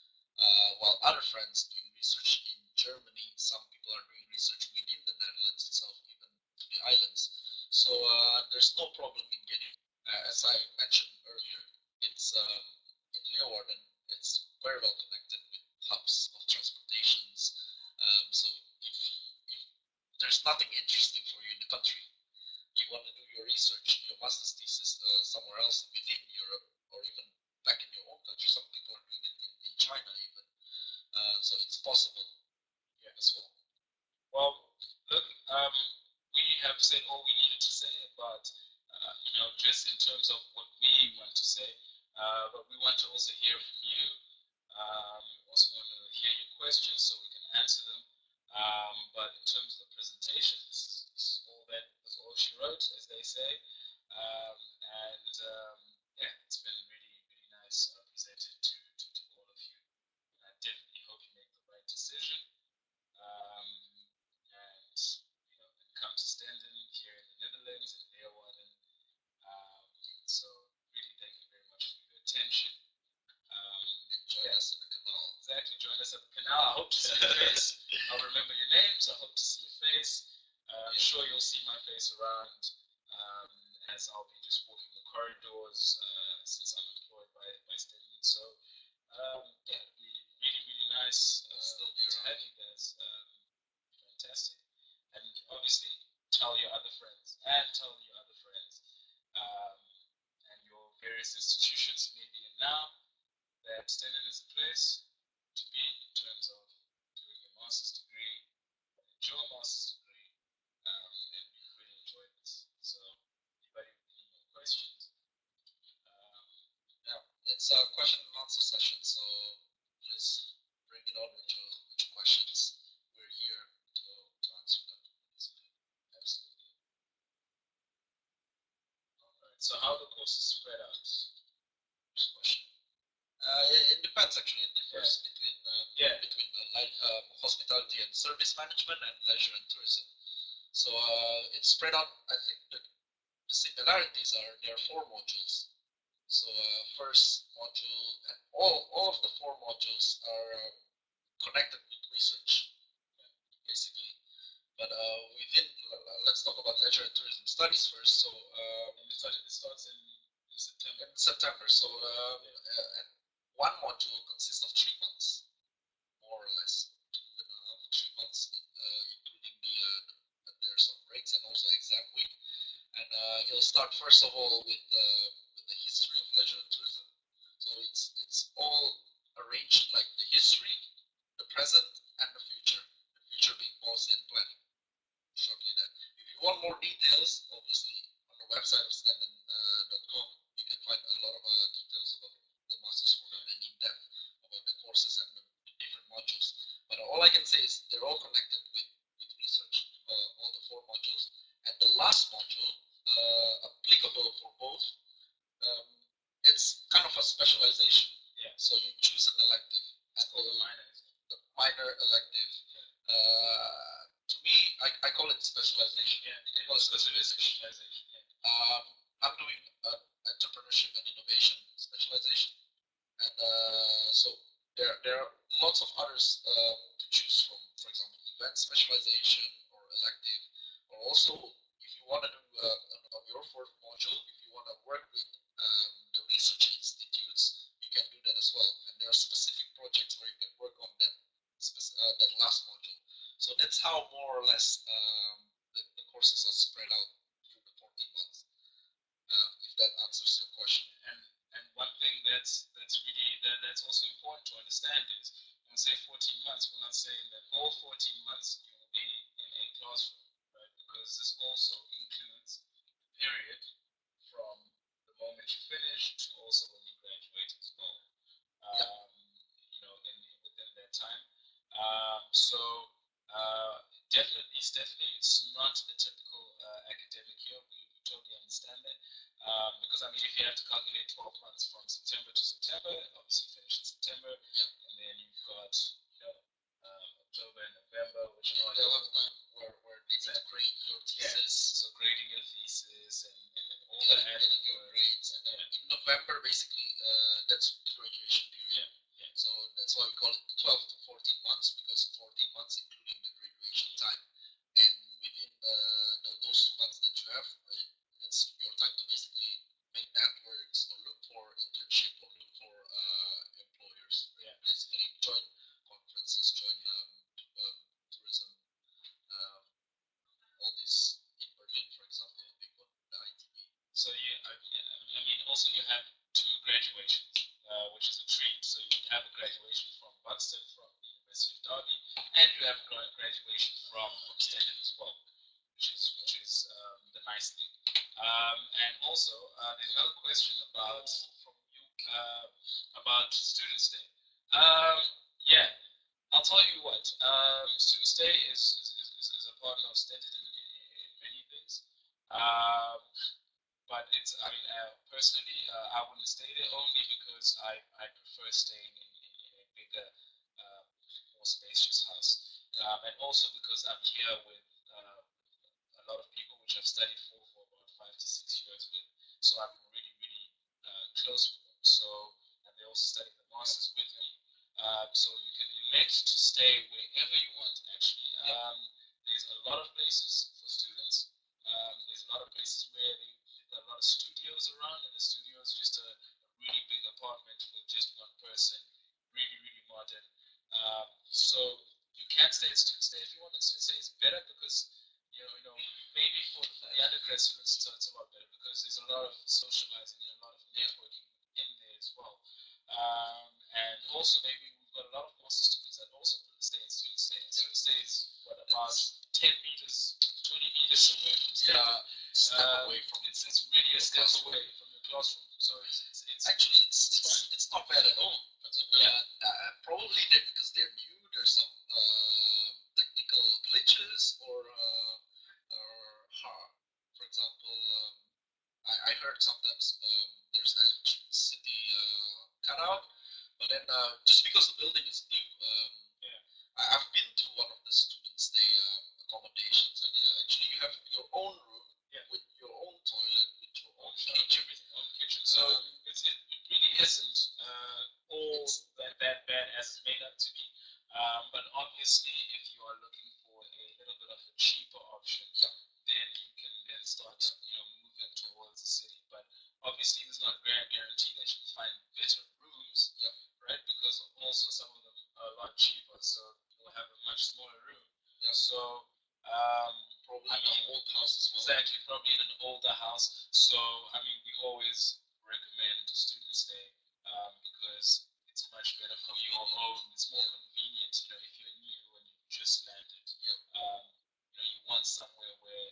while other friends doing research in Germany. Some people are doing research within the Netherlands itself, even to the islands. So there's no problem in getting. As I mentioned earlier, it's in Leeuwarden. It's very well connected with hubs of transportations. So if there's nothing interesting for you in the country, you want to do your research, your master's thesis somewhere else within Europe or even back in your own country. Some people are doing it in China even. So it's possible. Yeah, as well. Well, look, we have said all we needed to say about, just in terms of what we want to say, but we want to also hear from you. We also want to hear your questions so we can answer them. But in terms of the presentation, this is all she wrote, as they say. And yeah, it's been really, really nice presented to all of you. And I definitely hope you make the right decision. And come to Stenden here in the Netherlands in Leeuwarden. So really thank you very much for your attention. Join us at the canal. Exactly, join us at the canal. I hope to see your face. I'll remember your names. I hope to see your face. I'm sure you'll see my face around as I'll be just walking the corridors since I'm employed by Stenden. So yeah, it'd be really, really nice to have you guys. Fantastic. And obviously, tell your other friends and tell your other friends and your various institutions maybe and now that Stenden is a place to be in terms of doing a master's degree, enjoy a master's degree, and we really enjoy this. So, anybody with any more questions? Yeah, it's a question and answer session, so please bring it on with your questions. We're here to answer them. Absolutely. All right. So, how the course is spread out? First question. It depends actually. It differs between hospitality and service management and leisure and tourism. So it's spread out. I think the similarities are there are 4 modules. So first module, and all of the 4 modules are connected with research, basically. But within, let's talk about leisure and tourism studies first. So it starts in September. September. So and one module consists of 3 months, more or less, 2.5, 3 months, including there's some breaks and also exam week. And you'll start first of all with the history of leisure and tourism. So it's all arranged like the history, the present, and the future. The future being policy and planning. Shortly that. If you want more details, obviously on the website of Stenden.com, you can find a lot of details about the master's program and in depth about all connected with research, all the 4 modules. And the last module, applicable for both, um, it's kind of a specialization. Yeah. So you choose an elective. It's called a minor. The minor elective. To me, I call it specialization. Yeah, it was specialization. Yeah. I'm doing entrepreneurship and innovation specialization, and so there are lots of others to choose from. For example, event specialization or elective, or also if you want to do on your fourth module, if you want to work with the research institutes, you can do that as well. And there are specific projects where you can work on that last module. So that's how more or less the courses are spread out through the 14 months. If that answers your question. And one thing that's really that's also important to understand is when we say 14 months, we're not saying that all 14 months you will be in a classroom, right? Because this also includes the period from the moment you finish to also when you graduate as well. Within that time. So definitely, it's not a typical academic year. We totally understand that. Because I mean, if you have to calculate 12 months from September to September, obviously you finish in September, and then you've got October and November, which are where they grade your thesis. So grading your thesis and all that adding your grades. And in November, basically, that's the graduation period. Yeah. So that's why we call it 12 to 14 months, because 14 months including the graduation time. And within those 2 months that you have, it's your time to basically make networks or look for internship or look for employers. Yeah. Basically join conferences, join tourism, all this in Berlin, for example, big one, the ITB. So I mean, also you have 2 graduations, which is a treat. So you have a graduation from Buxton, from the University of Derby, and you have a graduation from Stenden as well, which is the nice thing. And also, there's another question about Students' Day. Yeah, I'll tell you what. Students' Day is a partner of Stenden in many things. But it's, I mean, personally, I wouldn't stay there only because I prefer staying in a bigger, more spacious house. And also because I'm here with a lot of people which I've studied for about 5 to 6 years with. So I'm really, really close with them. So, and they also study the masters with me. So you can elect to stay wherever you want, actually. There's a lot of places for students. There's a lot of places where there are a lot of studios around, and the studio is just a really big apartment with just one person, really, really modern. So you can stay at Students' Day if you want. Students' Day is better because maybe for the undergrad students it's a lot better because there's a lot of socializing and a lot of networking in there as well. And also maybe we've got a lot of master students that also stay at Students' Day. Students' Day is what, about 10 meters, 20 meters away from step away from it. It's really a step away from the classroom. So it's actually it's not bad at all. Probably because they're new, there's some technical glitches or for example, I heard sometimes there's electricity cut out, but then just because the building is new, I've been to one of the Students' Day accommodations, and actually you have your own room with your own toilet, with your own kitchen, So it really isn't all that bad as it's made out to be. But obviously, if you are looking for a little bit of a cheaper option, then you can then start, moving towards the city. But obviously, there's not a guarantee that you can find better rooms, right? Because also some of them are a lot cheaper, so you'll have a much smaller room. So probably in an old house as well. Exactly, probably in an older house. So I mean, we always recommend Students' Day because it's much better for your own. It's more convenient, if you're new and you just landed. You want somewhere where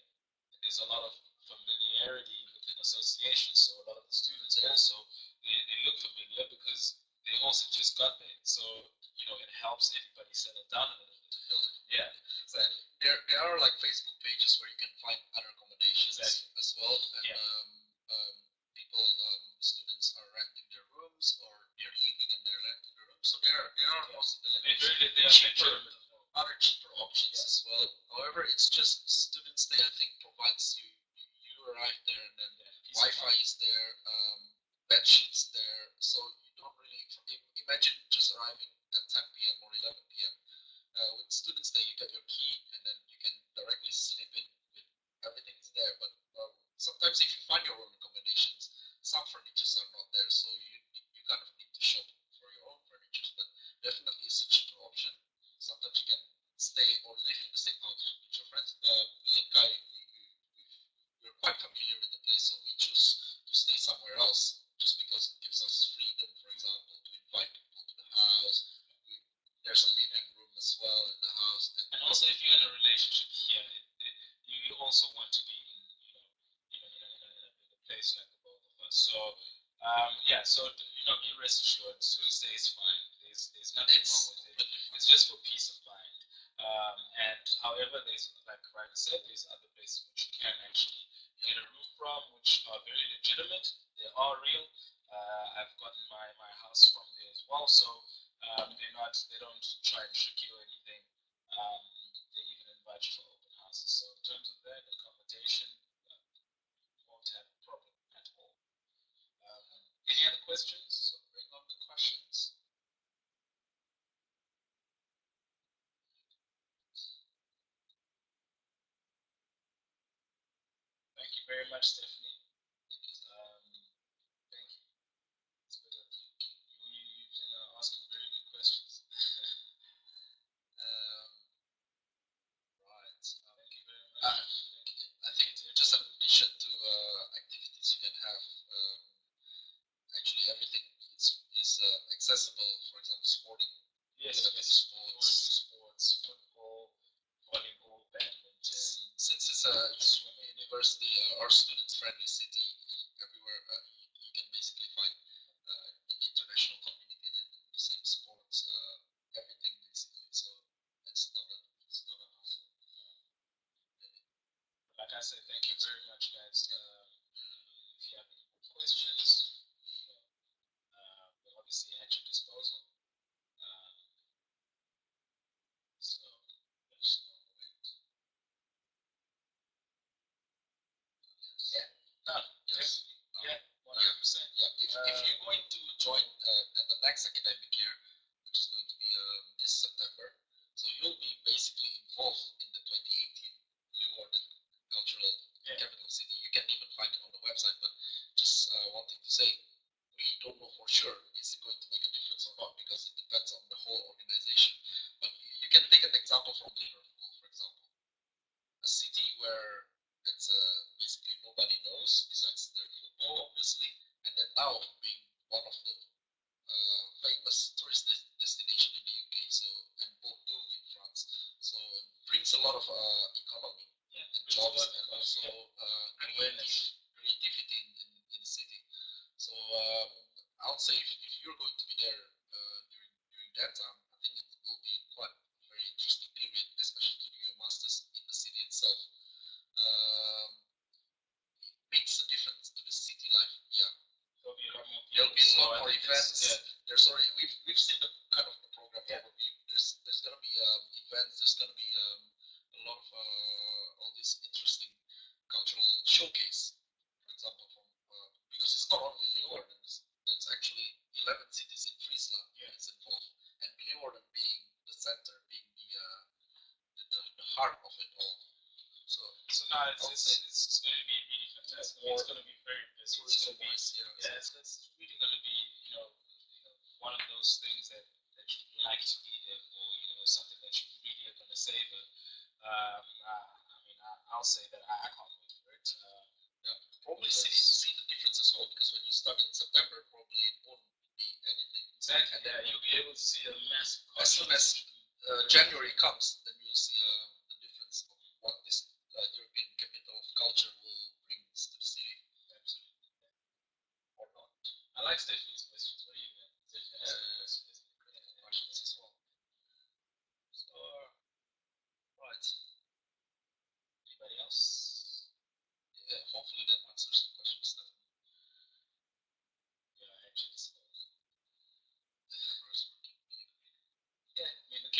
there's a lot of familiarity within association. So a lot of the students also they look familiar because they also just got there. So, it helps everybody settle down a little bit. Yeah, exactly. There are like Facebook pages where you can find other accommodations as well, and people, students are renting their rooms or they're living and they're renting their rooms. So there are possibilities. They are cheaper. Other cheaper options as well. However, it's just student stay. I think provides you arrive there and then Wi-Fi is there, bed sheets there, so you don't really imagine just arriving at 10 p.m. or 11 p.m. With student stay, you get your key and then you can directly sleep in. Everything is there, but sometimes if you find your own accommodations, some furnitures are not there, so you kind of need to shop for your own furnitures. But definitely it's a cheaper option. Sometimes you can stay or live in the same house with your friends. Me and Kai, we're quite familiar with the place, so we choose to stay somewhere else just because it gives us freedom, for example, to invite people to the house. There's a living room as well in the house. And also, if you're in a relationship here, you also want to be in a place like the both of us. So, be rest assured, Tuesday is fine. There's nothing wrong with it. It's just for peace of mind. And however, there's, like Rainer said, there's other places which you can actually get a room from, which are very legitimate. They are real. I've gotten my house from there as well. So they don't try and trick you or anything. They even invite you for open houses. So in terms of that, accommodation, won't have a problem at all. Any other questions? So bring on the questions. Thank you very much, Stephanie. Thank you. You've been asking very good questions. Right. Thank you very much. I think just an addition to activities you can have. Actually, everything is accessible. For example, sporting. Yes, sports, football, volleyball, badminton. Since it's a university or student-friendly city, everywhere you can basically find an international community in the same sports, everything basically. So it's not a hassle. Like I said, thank you very much, guys. If you have any more questions, we're obviously at your disposal. So let's go away. Yeah. No, yes. Yeah, 100%. Yeah. If you're going to join the next academic year, which is going to be this September, so you'll be basically involved in the 2018 Leeuwarden Cultural Capital City. You can even find it on the website, but just wanting to say, we don't know for sure is it going to make a difference or not, because it depends on the whole organization. But you can take an example from Liverpool, for example, a city where it's basically nobody knows besides their football, obviously, and then now being one of the famous tourist destination in the UK, so and Bordeaux in France, so it brings a lot of economy and jobs and also creativity in the city. So I would say if you're going to be there during that time, I think it will be quite a very interesting period, especially to do your masters in the city itself. It makes a difference to the city life. Yeah, there'll be a lot more events. Yeah. There's already we've seen the kind of the program overview. There's gonna be events. There's gonna be a lot of all these interesting cultural showcase. For example, from because it's not only Leeuwarden. It's actually 11 cities in Friesland. Yeah, it's involved, and Leeuwarden being the center, being the heart of it all. So now it's going to be really fantastic. It's going to be very busy. It's going to be, it's really going to be, one of those things that you like to be there for, something that you really are going to savor. I'll say that I can't wait for it. Probably see the difference as well, because when you start in September, probably it won't be anything. Exactly. And then you'll be able to see a massive. As soon as January comes, then you'll see the difference of what this European capital of culture will bring to the city. Absolutely. Or not. I like Stephanie's questions. What do you think?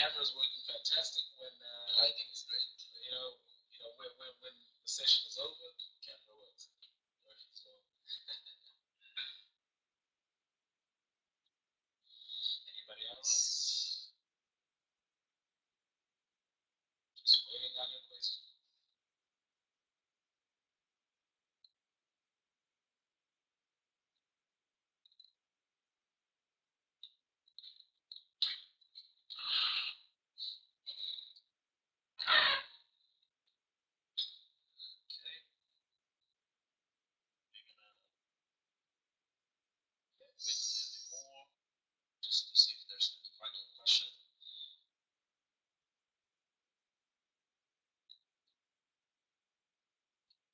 camera's working fantastic. When lighting is great. When the session is over, camera works. So, anybody else? Just waiting on your question. Just to see if there's any final question.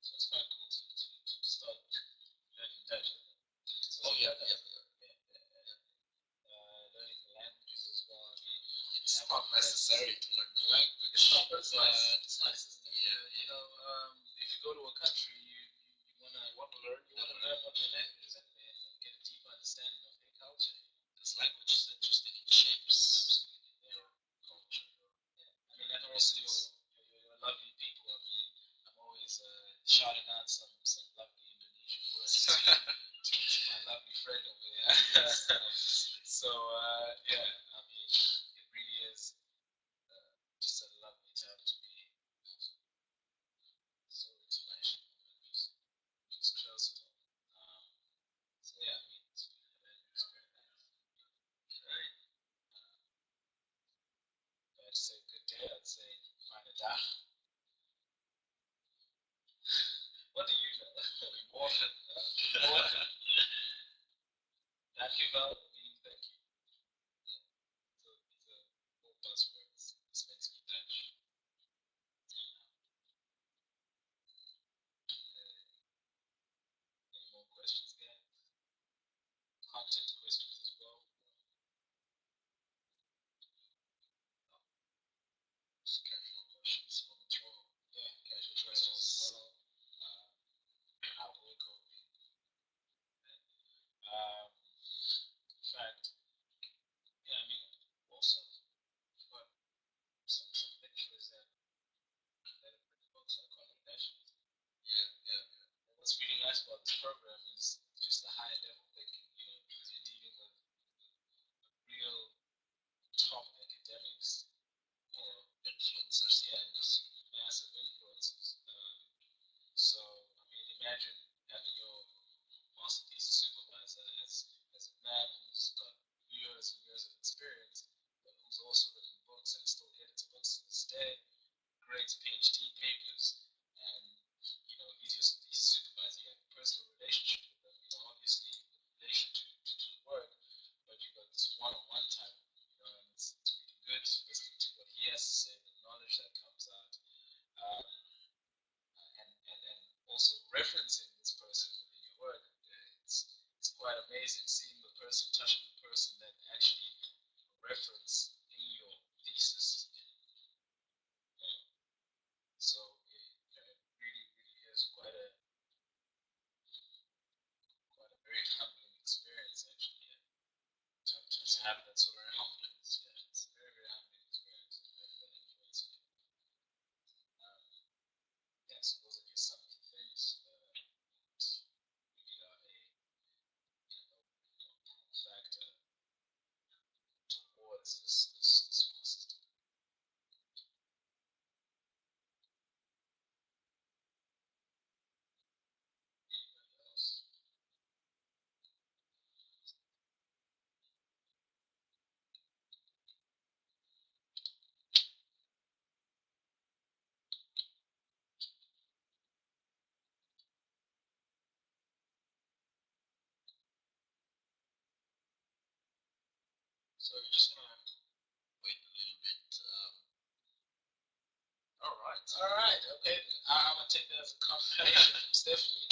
So it's quite cool to start learning Dutch. Oh yeah. Learning the languages as well. It's not necessary to learn the language. It's not, but it's nice. Yeah. If you go to a country, you wanna learn what their language is and get a deep understanding of their culture. This language is interesting. It shapes your culture. I mean, and also your lovely people. I mean, I'm always shouting out some lovely Indonesian words to my lovely friend over here. So yeah, I mean, it really is just a lovely time to be so international. Just close to home. So yeah, I mean, it's very nice. Right. If I had to say good day, I'd say fine dag. What do you know? Morgen. Morgen. Dankjewel means thank you. So these are all buzzwords. This makes me Dutch. Any more questions, guys? Content questions as well. Just casual questions from the throw. Yeah, casual questions as well. How will COVID? In fact, yeah, I mean, also, I've got some lecturers that have written books on condemnation. Yeah. And what's really nice about this program is just the high level thinking, because you're dealing with real top academics or Influencers. yeah, massive influences. So, I mean, imagine having your master thesis supervisor as a man who's got years and years of experience, but who's also written books and still edits books to this day, grades PhD papers, and he's your thesis supervisor. You have a personal relationship with them, obviously in relation to the work, but you've got this one-on-one time, and it's really good listening to what he has to say, the knowledge that comes out. Um, and also referencing this person within your work. It's quite amazing seeing the person touching the person that actually reference in your thesis. So it really is quite a very humbling experience actually. Yeah. To have that sort of humbling. Yeah, it's a very humbling experience. That influence me. Yeah, so those are just some of the things that really are a factor towards this master. Anybody else? So you just want to Wait a little bit. All right. Okay. I'm gonna take that as a confirmation from Stephanie.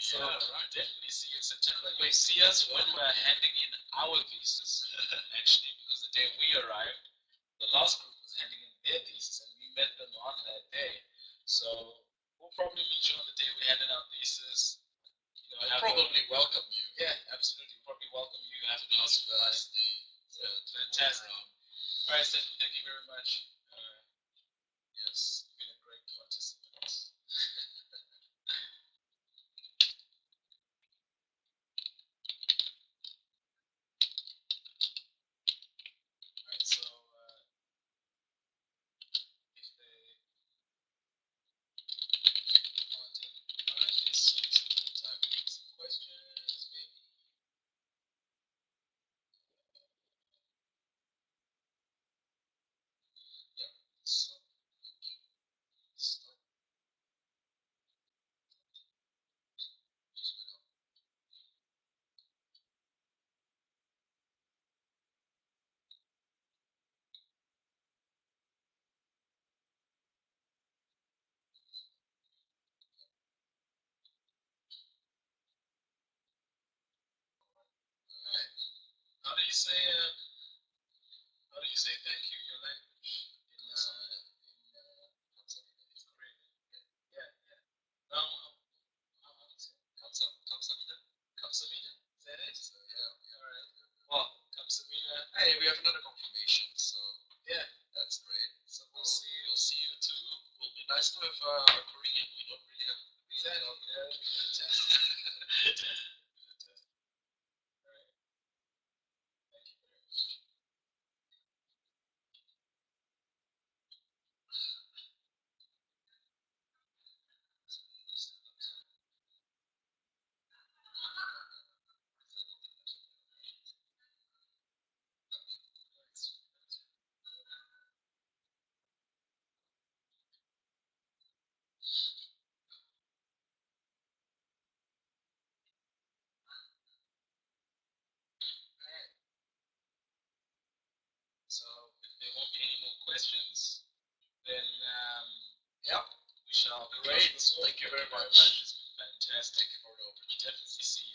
So definitely see you in September. You see us when we're handing in our visas. Actually, because the day we arrived, the last group was handing in their visas, and we met them on that day. So we'll probably meet you on the day we handed out visas. I'll probably welcome you. Yeah, absolutely. Probably welcome you. Have a glass of the fantastic. Alright, Stefan, thank you very much. Yes. You've been a great participant. Alright, so if they contact artists, some time for some questions, maybe. Yeah. So start. Alright. How do you say thank you in your language? It's Korean. Yeah, yeah. No, Kamsamida. Kamsamida? Is that it? So, yeah. Alright. Well, Kamsamida. Hey, we have another confirmation, so Yeah. that's great. So we'll see you. We'll see you too. Will be nice to have a Korean we don't really have. Exactly. Yeah. Fantastic. Fantastic. Fantastic. Alright. Thank you very much. Alright. So if there won't be any more questions, then Yeah. we shall Great. close this off. Thank you very much. It's been fantastic. Thank you for the opportunity. Definitely see